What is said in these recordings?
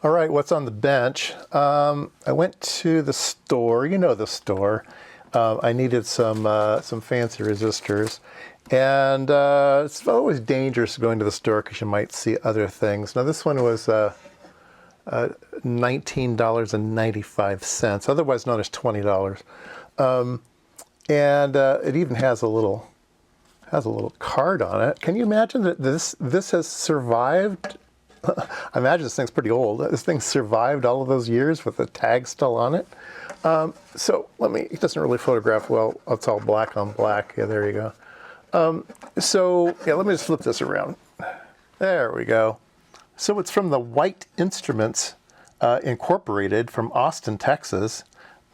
All right, what's on the bench? I went to the store. You know the store. I needed some fancy resistors, and it's always dangerous going to the store because you might see other things. Now this one was $19.95, otherwise known as $20, and it even has a little card on it. Can you imagine that this has survived? I imagine this thing's pretty old. This thing survived all of those years with the tag still on it. So it doesn't really photograph well. It's all black on black. Yeah, there you go. So yeah, let me just flip this around. There we go. So it's from the White Instruments Incorporated from Austin, Texas.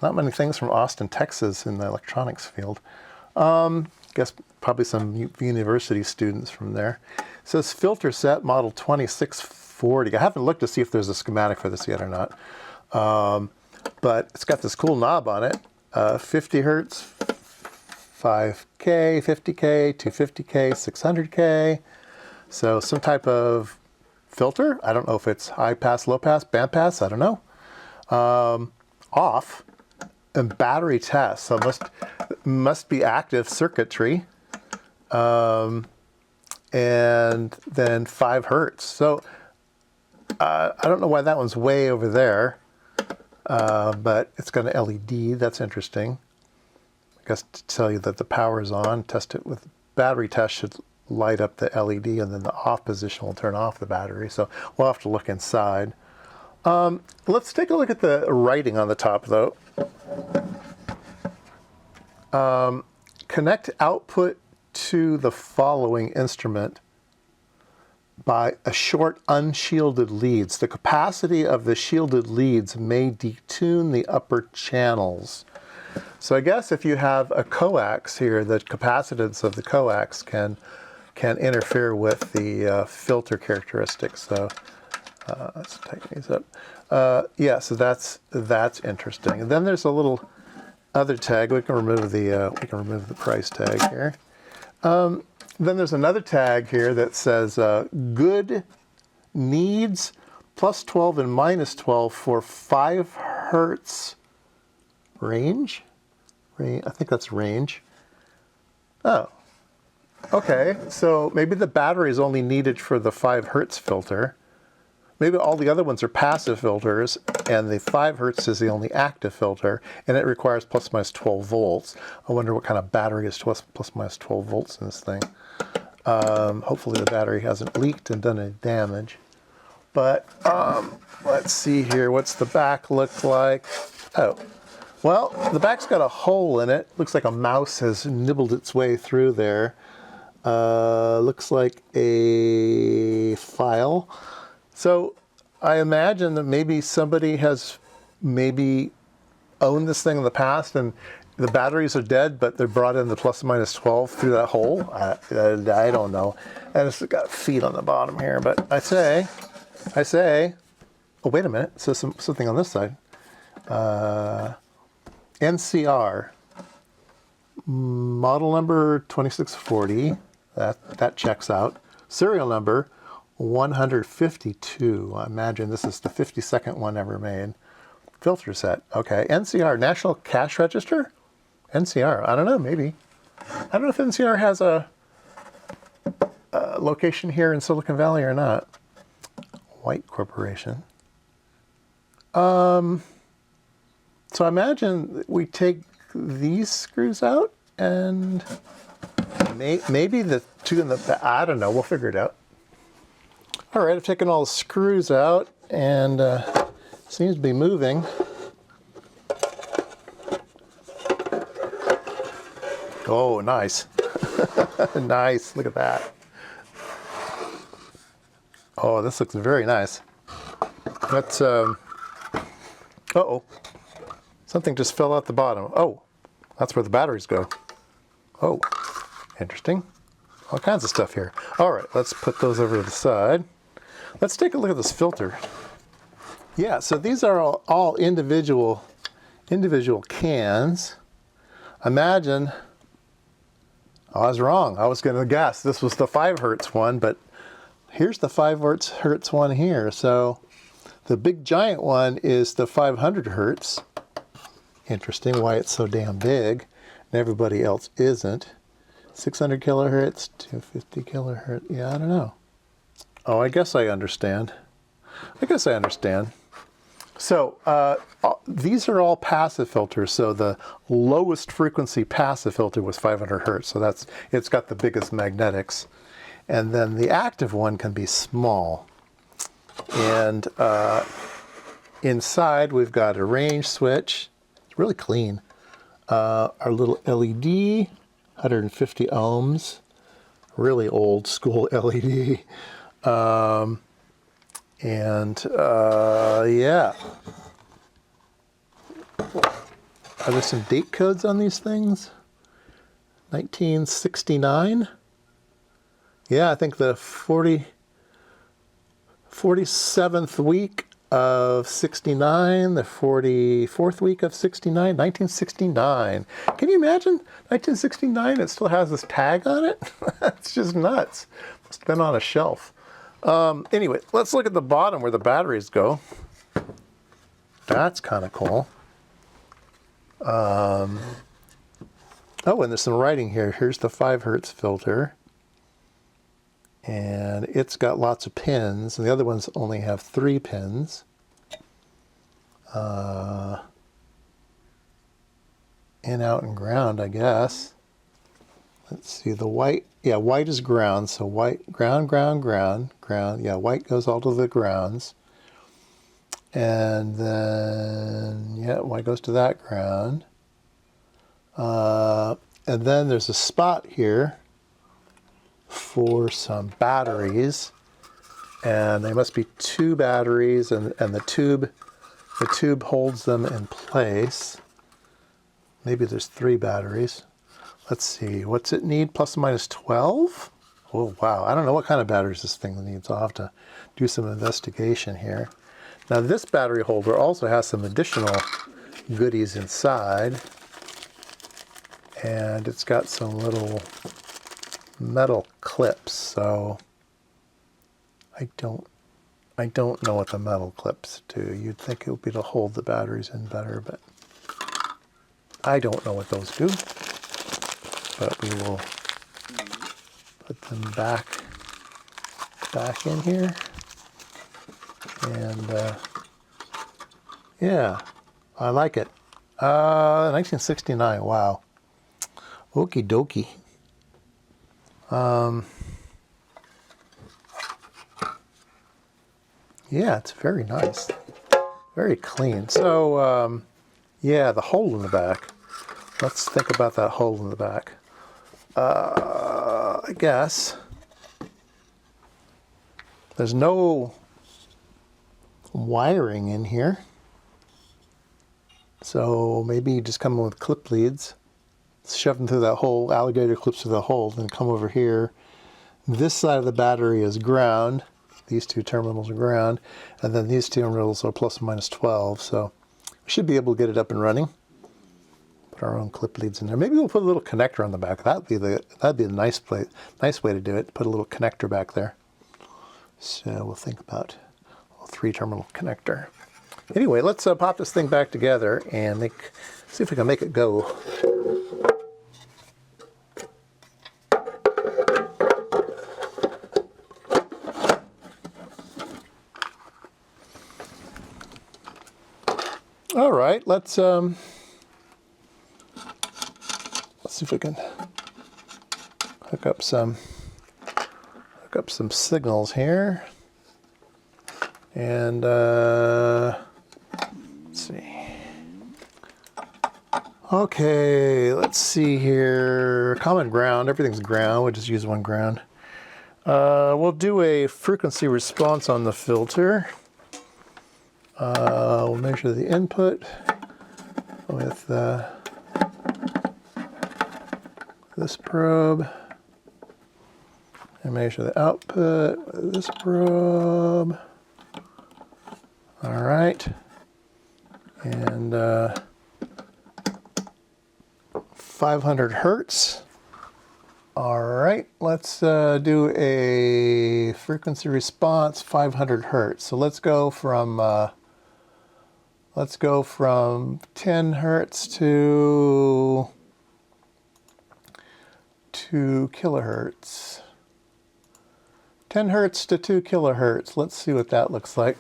Not many things from Austin, Texas in the electronics field. Guess probably some university students from there. It says filter set model 2640. I haven't looked to see if there's a schematic for this yet or not. But it's got this cool knob on it. 50 hertz, 5K, 50K, 250K, 600K. So some type of filter. I don't know if it's high pass, low pass, band pass. I don't know. Off. And battery test. So must be active circuitry. And then 5 hertz. So I don't know why that one's way over there, but it's got an LED. That's interesting. I guess to tell you that the power is on. Test it with battery test should light up the LED, and then the off position will turn off the battery. So we'll have to look inside. Let's take a look at the writing on the top, though. Connect output to the following instrument by a short unshielded leads. The capacity of the shielded leads may detune the upper channels. So I guess if you have a coax here, the capacitance of the coax can interfere with the filter characteristics. So let's tighten these up. Yeah, so that's interesting. And then there's a little other tag. We can remove the price tag here. Then there's another tag here that says good needs plus 12 and minus 12 for 5 hertz range. I think that's range. Oh, okay. So maybe the battery is only needed for the 5 hertz filter. Maybe all the other ones are passive filters, and the 5 hertz is the only active filter, and it requires plus minus 12 volts. I wonder what kind of battery is plus minus 12 volts in this thing. Hopefully the battery hasn't leaked and done any damage. But let's see here. What's the back look like? Oh, well, the back's got a hole in it. Looks like a mouse has nibbled its way through there. Looks like a file. So I imagine that maybe somebody has owned this thing in the past, and the batteries are dead, but they brought in the plus and minus 12 through that hole. I don't know. And it's got feet on the bottom here, but I say, oh, wait a minute. So something on this side. NCR, model number 2640. That checks out. Serial number 152. I imagine this is the 52nd one ever made. Filter set. Okay. NCR, National Cash Register? NCR. I don't know. Maybe. I don't know if NCR has a location here in Silicon Valley or not. White Corporation. So I imagine we take these screws out, and maybe the two in the back. I don't know. We'll figure it out. All right, I've taken all the screws out, and seems to be moving. Oh, nice. Nice, look at that. Oh, this looks very nice. That's, uh-oh. Something just fell out the bottom. Oh, that's where the batteries go. Oh, interesting. All kinds of stuff here. All right, let's put those over to the side. Let's take a look at this filter. Yeah, so these are all individual cans. Imagine, I was wrong. I was going to guess this was the 5 hertz one, but here's the 5 hertz one here. So The big giant one is the 500 hertz. Interesting why it's so damn big and everybody else isn't. 600 kilohertz, 250 kilohertz. Yeah, I don't know. Oh, I guess I understand. So these are all passive filters. So the lowest frequency passive filter was 500 hertz. So it's got the biggest magnetics. And then the active one can be small. And inside we've got a range switch. It's really clean. Our little LED, 150 ohms. Really old school LED. Yeah. Are there some date codes on these things? 1969? Yeah, I think the 47th week of 69, the 44th week of 69, 1969. Can you imagine 1969? It still has this tag on it? That's just nuts. Must have been on a shelf. Anyway, let's look at the bottom where the batteries go. That's kind of cool. Oh, and there's some writing here. Here's the 5 hertz filter. And it's got lots of pins, and the other ones only have 3 pins. In, out, and ground, I guess. Let's see, the white, yeah, white is ground, so white, ground, ground, ground, ground. Yeah, white goes all to the grounds. And then, yeah, white goes to that ground. And then there's a spot here for some batteries. And they must be 2 batteries, and the tube holds them in place. Maybe there's 3 batteries. Let's see, what's it need? Plus or minus 12? Oh, wow. I don't know what kind of batteries this thing needs. I'll have to do some investigation here. Now, this battery holder also has some additional goodies inside. And it's got some little metal clips. So I don't know what the metal clips do. You'd think it would be to hold the batteries in better, but I don't know what those do. But we will put them back in here. And yeah, I like it. 1969, wow. Okie dokie. Yeah, it's very nice. Very clean. So, yeah, the hole in the back. Let's think about that hole in the back. I guess there's no wiring in here. So maybe you just come in with clip leads, shove them through that hole, alligator clips through the hole, then come over here. This side of the battery is ground. These 2 terminals are ground. And then these 2 terminals are plus or minus 12. So we should be able to get it up and running. Put our own clip leads in there. Maybe we'll put a little connector on the back. That'd be the nice way to do it. Put a little connector back there. So we'll think about a 3-terminal connector. Anyway, let's pop this thing back together and see if we can make it go. All right, let's see if we can hook up some signals here. And let's see. Okay, let's see here. Common ground, everything's ground. We'll just use one ground. We'll do a frequency response on the filter. We'll measure the input with this probe. And measure the output with this probe. All right. And 500 hertz. All right, let's do a frequency response 500 hertz. So let's go from 10 hertz to 2 kilohertz. 10 hertz to 2 kilohertz. Let's see what that looks like.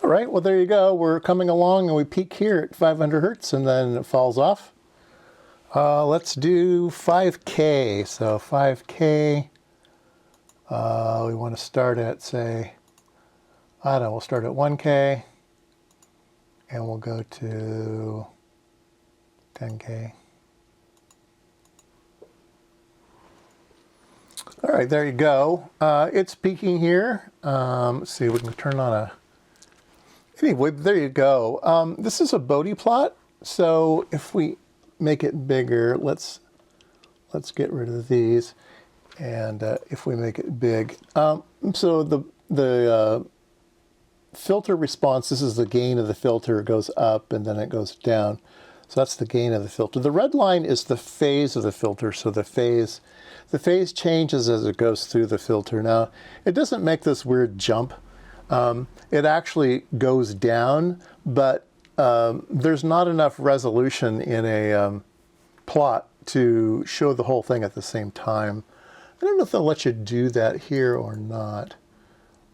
All right, well, there you go. We're coming along and we peak here at 500 hertz and then it falls off. Let's do 5K. So 5K, we want to start at, say, I don't know, we'll start at 1K and we'll go to 10K. All right, there you go. It's peaking here. Let's see, we can turn on a... Anyway, there you go. This is a Bodhi plot. So if we make it bigger, let's get rid of these. And if we make it big, so the filter response, this is the gain of the filter. It goes up and then it goes down. So that's the gain of the filter. The red line is the phase of the filter. So the phase changes as it goes through the filter. Now, it doesn't make this weird jump. It actually goes down, but there's not enough resolution in a plot to show the whole thing at the same time. I don't know if they'll let you do that here or not.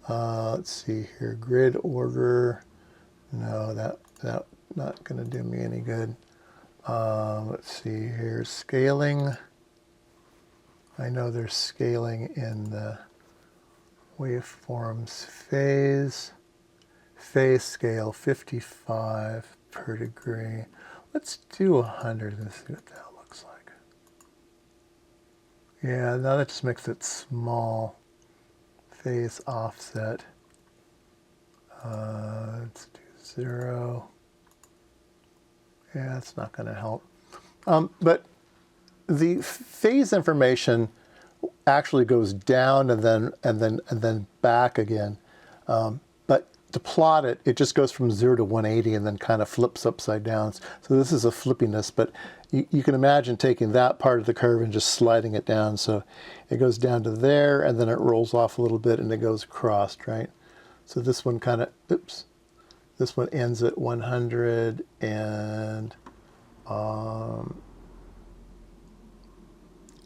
Let's see here, grid order. No, that not going to do me any good. Let's see here, scaling. I know there's scaling in the waveforms. Phase scale 55 per degree. Let's do 100 and see what that looks like. Yeah, now that just makes it small. Phase offset. Let's do 0. Yeah, it's not going to help. But the phase information actually goes down and then back again. But to plot it, it just goes from 0 to 180 and then kind of flips upside down. So this is a flippiness, but you can imagine taking that part of the curve and just sliding it down. So it goes down to there and then it rolls off a little bit and it goes across, right? So this one kind of, oops, this one ends at 100 and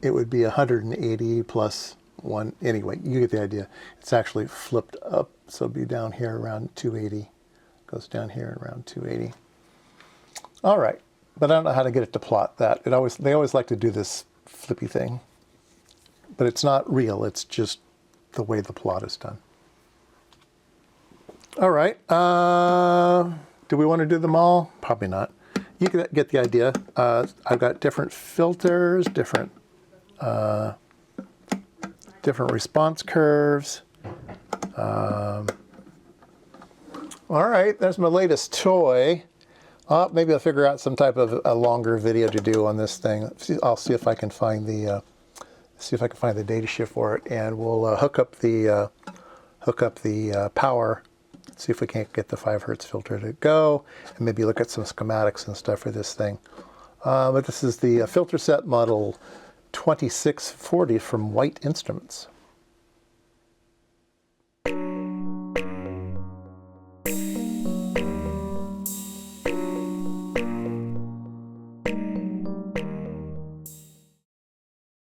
it would be 180 plus 1. Anyway, you get the idea. It's actually flipped up, so it'll be down here around 280. Goes down here around 280. All right, but I don't know how to get it to plot that. They always like to do this flippy thing, but it's not real. It's just the way the plot is done. All right. Do we want to do them all? Probably not. You can get the idea. I've got different filters, different different response curves. All right, there's my latest toy. Maybe I'll figure out some type of a longer video to do on this thing. I'll see if I can find the data shift for it, and we'll hook up the power. See if we can't get the 5 hertz filter to go, and maybe look at some schematics and stuff for this thing. But this is the filter set model 2640 from White Instruments.